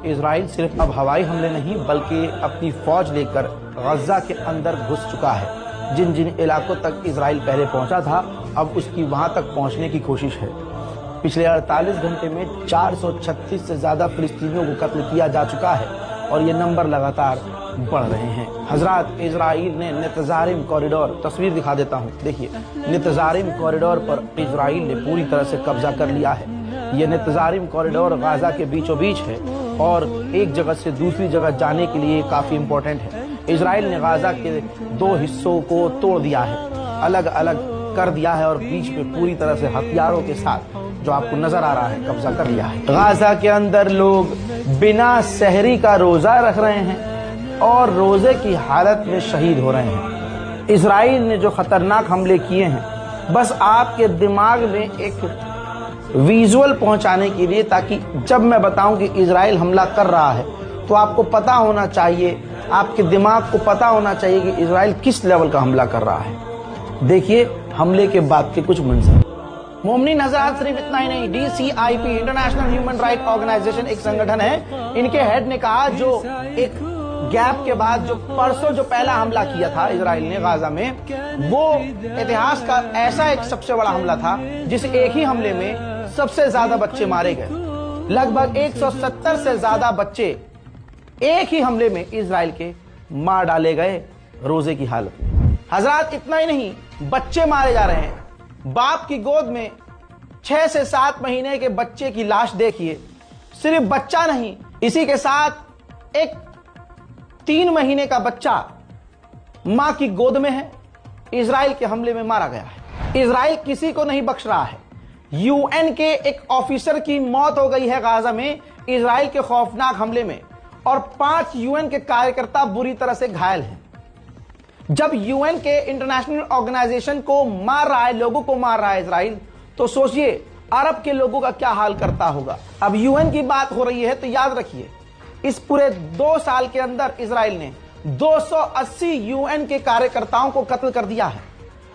Israel सिर्फ अब हवाई हमले नहीं बल्कि अपनी फौज लेकर गजा के अंदर घुस चुका है। जिन जिन इलाकों तक इजराइल पहले पहुंचा था, अब उसकी वहां तक पहुंचने की कोशिश है। पिछले 48 घंटे में 436 से ज्यादा फिलिस्तीनियों को कत्ल किया जा चुका है और ये नंबर लगातार बढ़ रहे हैं। हजरात, इजराइल ने नेतजारिम कॉरिडोर, तस्वीर दिखा देता हूँ, देखिए, नेतजारिम कॉरिडोर पर इजराइल ने पूरी तरह से कब्जा कर लिया है। ये नेतजारिम कॉरिडोर गाजा के बीचों बीच है और एक जगह से दूसरी जगह जाने के लिए काफी इम्पोर्टेंट है। इजराइल ने गाजा के 2 हिस्सों को तोड़ दिया है, अलग अलग कर दिया है और बीच में पूरी तरह से हथियारों के साथ, जो आपको नजर आ रहा है, कब्जा कर लिया है। गाजा के अंदर लोग बिना सहरी का रोजा रख रहे हैं और रोजे की हालत में शहीद हो रहे हैं। इजराइल ने जो खतरनाक हमले किए हैं, बस आपके दिमाग में एक विजुअल पहुंचाने के लिए, ताकि जब मैं बताऊं कि इजराइल हमला कर रहा है तो आपको पता होना चाहिए, आपके दिमाग को पता होना चाहिए कि इजराइल किस लेवल का हमला कर रहा है। देखिए हमले के बाद के कुछ मंजर। मोमिनीन हज़रात, सिर्फ इतना ही नहीं, DCIP international human right organisation एक संगठन है। इनके हेड ने कहा, जो एक गैप के बाद जो परसों जो पहला हमला किया था इजराइल ने गाजा में, वो इतिहास का ऐसा एक सबसे बड़ा हमला था जिस एक ही हमले में सबसे ज्यादा बच्चे मारे गए। लगभग 170 से ज्यादा बच्चे एक ही हमले में इजराइल के मार डाले गए रोजे की हालत में। हजरात, इतना ही नहीं, बच्चे मारे जा रहे हैं। बाप की गोद में 6 से 7 महीने के बच्चे की लाश देखिए। सिर्फ बच्चा नहीं, इसी के साथ एक 3 महीने का बच्चा मां की गोद में है, इजराइल के हमले में मारा गया है। इजराइल किसी को नहीं बख्श रहा है। UN के एक ऑफिसर की मौत हो गई है गाजा में इजराइल के खौफनाक हमले में, और 5 UN के कार्यकर्ता बुरी तरह से घायल हैं। जब UN के इंटरनेशनल ऑर्गेनाइजेशन को मार रहा है, लोगों को मार रहा है इजराइल, तो सोचिए अरब के लोगों का क्या हाल करता होगा। अब UN की बात हो रही है तो याद रखिए, इस पूरे 2 साल के अंदर इजराइल ने 280 UN के कार्यकर्ताओं को कत्ल कर दिया है।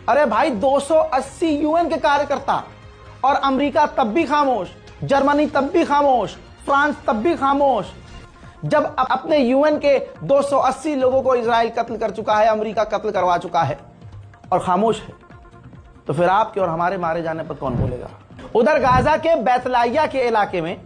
अरे भाई, 280 UN के कार्यकर्ता, और अमेरिका तब भी खामोश, जर्मनी तब भी खामोश, फ्रांस तब भी खामोश। जब अपने UN के 280 लोगों को इजराइल कत्ल कर चुका है, अमेरिका कत्ल करवा चुका है और खामोश है, तो फिर आपके और हमारे मारे जाने पर कौन बोलेगा। उधर गाजा के बैतलाइया के इलाके में,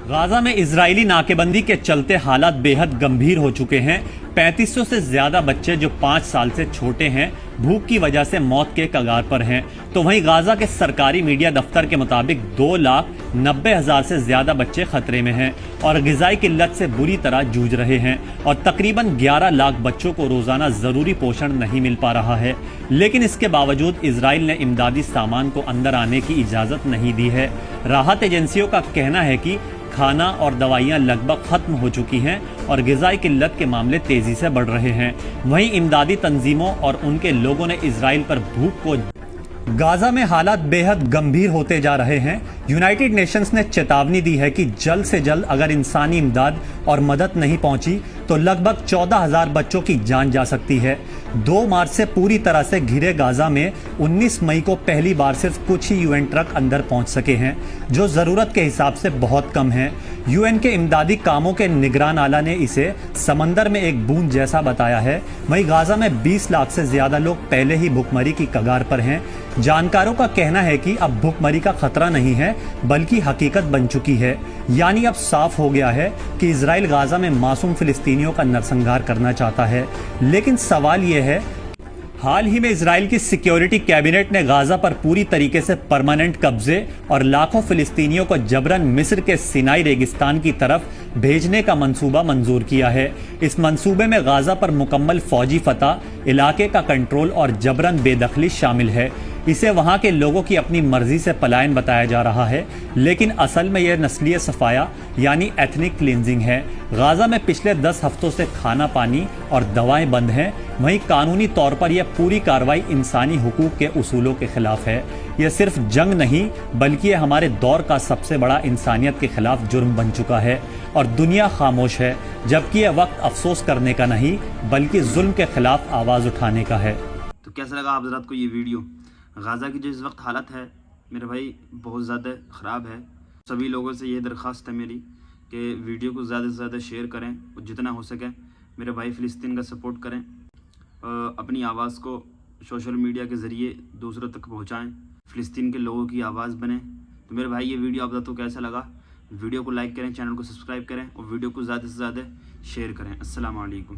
गाजा में इजरायली नाकेबंदी के चलते हालात बेहद गंभीर हो चुके हैं। 3500 से ज्यादा बच्चे जो 5 साल से छोटे हैं, भूख की वजह से मौत के कगार पर हैं। तो वहीं गाजा के सरकारी मीडिया दफ्तर के मुताबिक 2,90,000 से ज्यादा बच्चे खतरे में हैं और ग़िज़ाई किल्लत से बुरी तरह जूझ रहे हैं और तकरीबन 11 लाख बच्चों को रोजाना जरूरी पोषण नहीं मिल पा रहा है। लेकिन इसके बावजूद इजराइल ने इमदादी सामान को अंदर आने की इजाजत नहीं दी है। राहत एजेंसियों का कहना है कि खाना और दवाइयां लगभग खत्म हो चुकी हैं और ग़िज़ाई किल्लत के मामले तेजी से बढ़ रहे हैं। वहीं इमदादी तंजीमों और उनके लोगों ने इजराइल पर भूख को गाजा में हालात बेहद गंभीर होते जा रहे हैं। यूनाइटेड नेशंस ने चेतावनी दी है कि जल्द से जल्द अगर इंसानी इमदाद और मदद नहीं पहुंची तो लगभग 14,000 बच्चों की जान जा सकती है। 2 मार्च से पूरी तरह से घिरे गाजा में 19 मई को पहली बार सिर्फ कुछ ही UN ट्रक अंदर पहुंच सके हैं, जो जरूरत के हिसाब से बहुत कम है। UN के इमदादी कामों के निगरान आला ने इसे समंदर में एक बूंद जैसा बताया है। वहीं गाजा में 20 लाख से ज्यादा लोग पहले ही भुखमरी की कगार पर हैं। जानकारों का कहना है कि अब भुखमरी का खतरा नहीं है बल्कि हकीकत बन चुकी है। यानी अब साफ हो गया है कि इजराइल गाजा में मासूम फिलिस्तीनियों का नरसंहार करना चाहता है। लेकिन सवाल यह है, हाल ही में इजराइल की सिक्योरिटी कैबिनेट ने गाजा पर पूरी तरीके से परमानेंट कब्जे और लाखों फिलिस्तीनियों को जबरन मिस्र के सिनाई रेगिस्तान की तरफ भेजने का मंसूबा मंजूर किया है। इस मंसूबे में गाजा पर मुकम्मल फौजी फतह, इलाके का कंट्रोल और जबरन बेदखली शामिल है। इसे वहां के लोगों की अपनी मर्जी से पलायन बताया जा रहा है, लेकिन असल में यह नस्लीय सफाया यानी एथनिक क्लींजिंग है। गाजा में पिछले 10 हफ्तों से खाना पानी और दवाएं बंद हैं। वहीं कानूनी तौर पर यह पूरी कार्रवाई इंसानी हुकूक के उसूलों के खिलाफ है। यह सिर्फ जंग नहीं बल्कि यह हमारे दौर का सबसे बड़ा इंसानियत के खिलाफ जुर्म बन चुका है और दुनिया खामोश है, जबकि यह वक्त अफसोस करने का नहीं बल्कि जुल्म के खिलाफ आवाज उठाने का है। तो कैसा लगा आप हज़रात को ये वीडियो? गाज़ा की जो इस वक्त हालत है मेरे भाई बहुत ज़्यादा ख़राब है। सभी लोगों से ये दरख्वास्त है मेरी कि वीडियो को ज़्यादा से ज़्यादा शेयर करें और जितना हो सके मेरे भाई फ़िलिस्तीन का सपोर्ट करें, अपनी आवाज़ को सोशल मीडिया के ज़रिए दूसरों तक पहुँचाएँ, फ़िलिस्तीन के लोगों की आवाज़ बने। तो मेरे भाई ये वीडियो आप तो कैसा लगा? वीडियो को लाइक करें, चैनल को सब्सक्राइब करें और वीडियो को ज़्यादा से ज़्यादा शेयर करें। अस्सलाम वालेकुम।